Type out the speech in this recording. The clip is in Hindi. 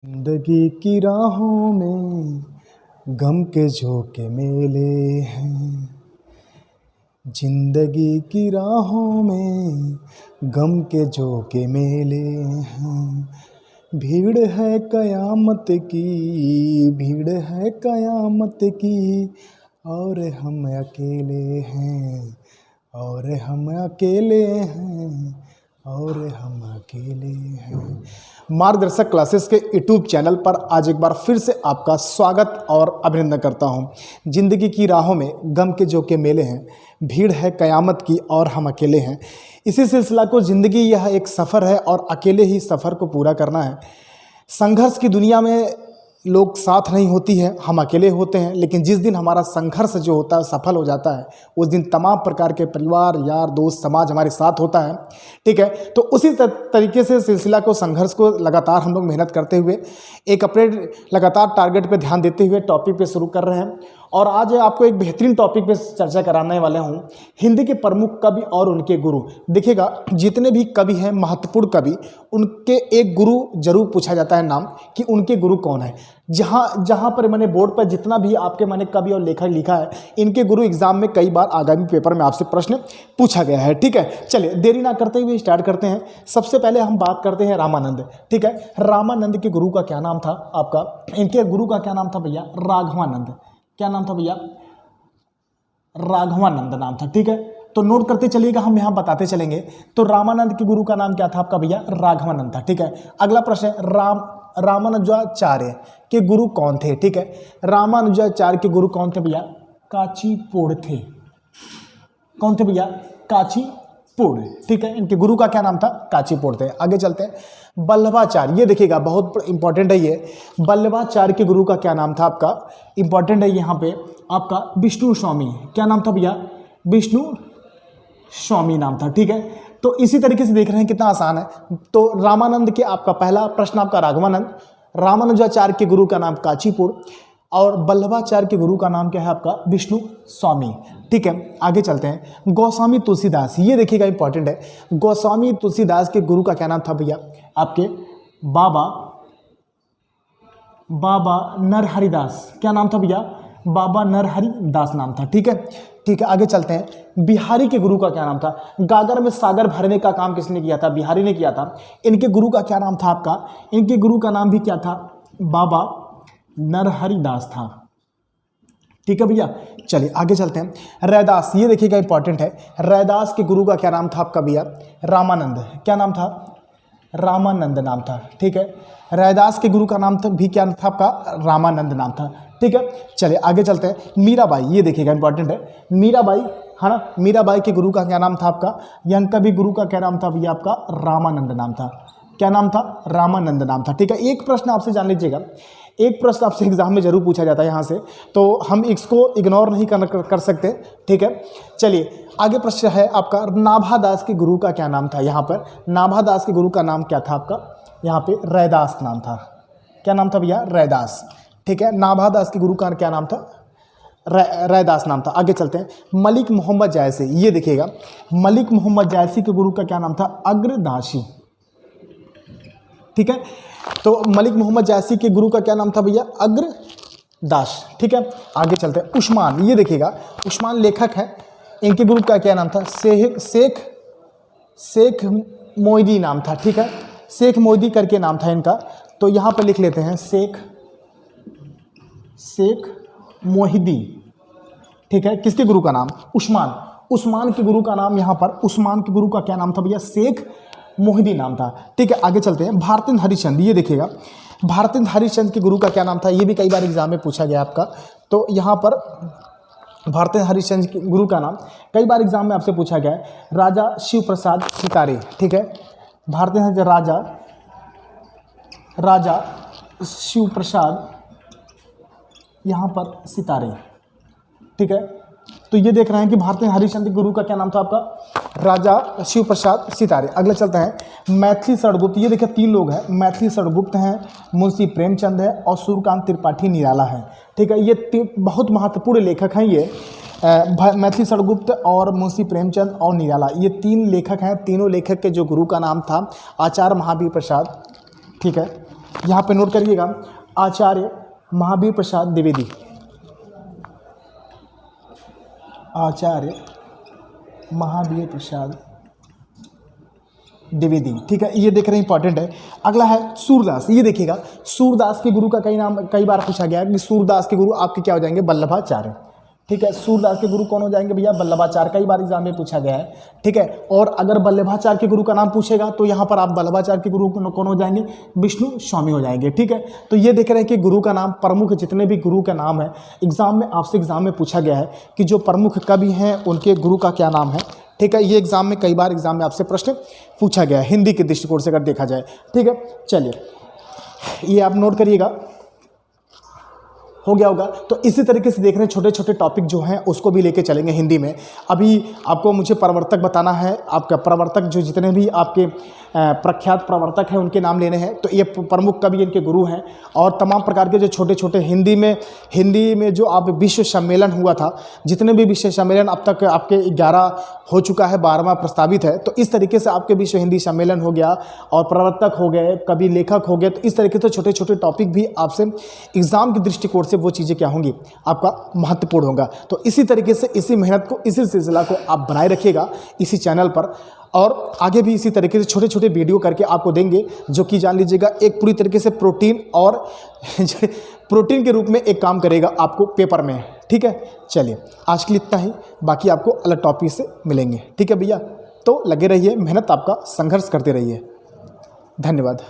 जिंदगी की राहों में गम के झोंके मेले हैं। जिंदगी की राहों में गम के झोंके मेले हैं। भीड़ है कयामत की, भीड़ है कयामत की, और हम अकेले हैं, और हम अकेले हैं, और हम अकेले हैं। मार्गदर्शक क्लासेस के यूट्यूब चैनल पर आज एक बार फिर से आपका स्वागत और अभिनंदन करता हूं। जिंदगी की राहों में गम के झोंके मेले हैं, भीड़ है कयामत की और हम अकेले हैं। इसी सिलसिला को ज़िंदगी यह एक सफ़र है और अकेले ही सफ़र को पूरा करना है। संघर्ष की दुनिया में लोग साथ नहीं होती है, हम अकेले होते हैं। लेकिन जिस दिन हमारा संघर्ष जो होता है सफल हो जाता है, उस दिन तमाम प्रकार के परिवार, यार, दोस्त, समाज हमारे साथ होता है। ठीक है, तो उसी तरीके से सिलसिला को, संघर्ष को लगातार हम लोग मेहनत करते हुए एक अपने लगातार टारगेट पे ध्यान देते हुए टॉपिक पे शुरू कर रहे हैं। और आज आपको एक बेहतरीन टॉपिक पे चर्चा कराने वाले हूँ, हिंदी के प्रमुख कवि और उनके गुरु। देखिएगा, जितने भी कवि हैं, महत्वपूर्ण कवि, उनके एक गुरु जरूर पूछा जाता है नाम कि उनके गुरु कौन है। जहाँ पर मैंने बोर्ड पर जितना भी आपके मैंने कवि और लेखक लिखा है, इनके गुरु एग्जाम में कई बार आगामी पेपर में आपसे प्रश्न पूछा गया है। ठीक है, चलिए देरी ना करते हुए स्टार्ट करते हैं। सबसे पहले हम बात करते हैं रामानंद। ठीक है, रामानंद के गुरु का क्या नाम था आपका? इनके गुरु का क्या नाम था भैया? राघवानंद। क्या नाम था भैया? राघवानंद नाम था। ठीक है, तो नोट करते चलिएगा, हम यहाँ बताते चलेंगे। तो रामानंद के गुरु का नाम क्या था आपका भैया? राघवानंद था। ठीक है, अगला प्रश्न है, रामानुजाचार्य के गुरु कौन थे? ठीक है, रामानुजाचार्य के गुरु कौन थे भैया? काचीपुड़ थे। कौन थे भैया? काचीपुड़। ठीक है, इनके गुरु का क्या नाम था? काचीपुड़ थे। आगे चलते हैं, वल्लभाचार्य। ये देखिएगा, बहुत इंपॉर्टेंट है ये। वल्लभाचार्य के गुरु का क्या नाम था आपका? इंपॉर्टेंट है यहाँ पे आपका विष्णु स्वामी। क्या नाम था भैया? विष्णु स्वामी नाम था। ठीक है, तो इसी तरीके से देख रहे हैं कितना आसान है। तो रामानंद के आपका पहला प्रश्न आपका राघवानंद, रामानुजाचार्य के गुरु का नाम काचीपुड़, और वल्लभाचार्य के गुरु का नाम क्या है आपका? विष्णु स्वामी। ठीक है, आगे चलते हैं, गोस्वामी तुलसीदास। ये देखिएगा, इंपॉर्टेंट है। गोस्वामी तुलसीदास के गुरु का क्या नाम था भैया? आपके बाबा नरहरिदास। क्या नाम था भैया? बाबा नरहरिदास नाम था। ठीक है, ठीक है, आगे चलते हैं, बिहारी के गुरु का क्या नाम था? गागर में सागर भरने का काम किसने किया था? बिहारी ने किया था। इनके गुरु का क्या नाम था आपका? इनके गुरु का नाम भी क्या था? बाबा नरहरिदास था। ठीक है भैया, चलिए आगे चलते हैं, रैदास। ये देखिएगा, इंपॉर्टेंट है। रैदास के गुरु का क्या नाम था आपका भैया? रामानंद। क्या नाम था? रामानंद नाम था। ठीक है, रैदास के गुरु का नाम था भी क्या था आपका? रामानंद नाम था। ठीक है, चलिए आगे चलते हैं, मीराबाई। ये देखिएगा, इंपॉर्टेंट है। मीराबाई, है ना, मीराबाई के गुरु का क्या नाम था आपका? इनका भी गुरु का क्या नाम था भैया आपका? रामानंद नाम था। क्या नाम था? रामानंद नाम था। ठीक है, एक प्रश्न आपसे जान लीजिएगा, एक प्रश्न आपसे एग्जाम में जरूर पूछा जाता है यहाँ से, तो हम इसको इग्नोर नहीं कर सकते। ठीक है, चलिए आगे प्रश्न है आपका, नाभादास के गुरु का क्या नाम था? यहाँ पर नाभादास के गुरु का नाम क्या था आपका? यहाँ पे रैदास नाम था। क्या नाम था भैया? रैदास। ठीक है, नाभादास के गुरु का क्या नाम था? रैदास नाम था। आगे चलते हैं, मलिक मोहम्मद जायसी। ये देखिएगा, मलिक मोहम्मद जायसी के गुरु का क्या नाम था? अग्रदाशी। ठीक है, तो मलिक मोहम्मद जायसी के गुरु का क्या नाम था भैया? अग्रदाश। ठीक है, आगे चलते हैं, उस्मान। ये देखिएगा, उस्मान लेखक है, इनके गुरु का क्या नाम था? शेख मोईदी नाम था। ठीक है, शेख मोईदी करके नाम था इनका, तो यहाँ पर लिख लेते हैं शेख मोहिदी। ठीक है, किसके गुरु का नाम? उस्मान। उस्मान के गुरु का नाम यहाँ पर, उस्मान के गुरु का क्या नाम था भैया? शेख मोहिदी नाम था। ठीक है, आगे चलते हैं, भारतेंद्र हरिश्चंद्र। ये देखिएगा, भारतेंद्र हरिश्चंद्र के गुरु का क्या नाम था? ये भी कई बार एग्जाम में पूछा गया आपका, तो यहाँ पर भारतेंद्र हरिश्चंद्र के गुरु का नाम कई बार एग्जाम में आपसे पूछा गया है, राजा शिव प्रसाद सितारे। ठीक है, भारतेंद्र राजा शिव प्रसाद यहाँ पर सितारे। ठीक है, तो ये देख रहे हैं कि भारतेंद्र हरिश्चंद्र गुरु का क्या नाम था आपका? राजा शिव प्रसाद सितारे। अगला चलता है, मैथिली षडगुप्त। ये देखिए, तीन लोग हैं, मैथिली षडगुप्त हैं, मुंशी प्रेमचंद है, और सूर्यकांत त्रिपाठी निराला है। ठीक है, ये बहुत महत्वपूर्ण लेखक हैं। ये मैथिली षडगुप्त और मुंशी प्रेमचंद और निराला, ये तीन लेखक हैं। तीनों लेखक के जो गुरु का नाम था आचार्य महावीर प्रसाद। ठीक है, यहाँ पे नोट करिएगा, आचार्य महावीर प्रसाद द्विवेदी, आचार्य महावीर प्रसाद द्विवेदी, ठीक है, ये देख रहे हैं इंपॉर्टेंट है। अगला है सूरदास, ये देखिएगा सूरदास के गुरु का कई बार पूछा गया है कि सूरदास के गुरु आपके क्या हो जाएंगे, वल्लभाचार्य, ठीक है। सूरदास के गुरु कौन हो जाएंगे भैया, वल्लभाचार्य, कई बार एग्जाम में पूछा गया है, ठीक है। और अगर वल्लभाचार्य के गुरु का नाम पूछेगा तो यहाँ पर आप वल्लभाचार्य के गुरु कौन हो जाएंगे, विष्णु स्वामी हो जाएंगे, ठीक है। तो ये देख रहे हैं कि गुरु का नाम, प्रमुख जितने भी गुरु का नाम है एग्जाम में, आपसे एग्जाम में पूछा गया है कि जो प्रमुख कवि हैं उनके गुरु का क्या नाम है, ठीक है। ये एग्जाम में कई बार एग्जाम में आपसे प्रश्न पूछा गया है हिंदी के दृष्टिकोण से अगर देखा जाए, ठीक है। चलिए ये आप नोट करिएगा, हो गया होगा। तो इसी तरीके से देख रहे हैं छोटे छोटे टॉपिक जो हैं उसको भी लेके चलेंगे हिंदी में। अभी आपको मुझे प्रवर्तक बताना है, आपका प्रवर्तक जो जितने भी आपके प्रख्यात प्रवर्तक हैं उनके नाम लेने हैं। तो ये प्रमुख कवि इनके गुरु हैं, और तमाम प्रकार के जो छोटे छोटे हिंदी में जो आप विश्व सम्मेलन हुआ था, जितने भी विश्व सम्मेलन अब तक आपके 11 हो चुका है, 12वां प्रस्तावित है। तो इस तरीके से आपके विश्व हिंदी सम्मेलन हो गया, और प्रवर्तक हो गए, कवि लेखक हो गए। तो इस तरीके से छोटे छोटे टॉपिक भी आपसे एग्जाम के दृष्टिकोण से वो चीज़ें क्या होंगी, आपका महत्वपूर्ण होगा। तो इसी तरीके से इसी मेहनत को, इसी सिलसिला को आप बनाए रखिएगा इसी चैनल पर, और आगे भी इसी तरीके से छोटे छोटे वीडियो करके आपको देंगे, जो कि जान लीजिएगा एक पूरी तरीके से प्रोटीन और प्रोटीन के रूप में एक काम करेगा आपको पेपर में, ठीक है। चलिए आज के लिए इतना ही, बाकी आपको अलग टॉपिक से मिलेंगे, ठीक है भैया। तो लगे रहिए, मेहनत आपका संघर्ष करते रहिए। धन्यवाद।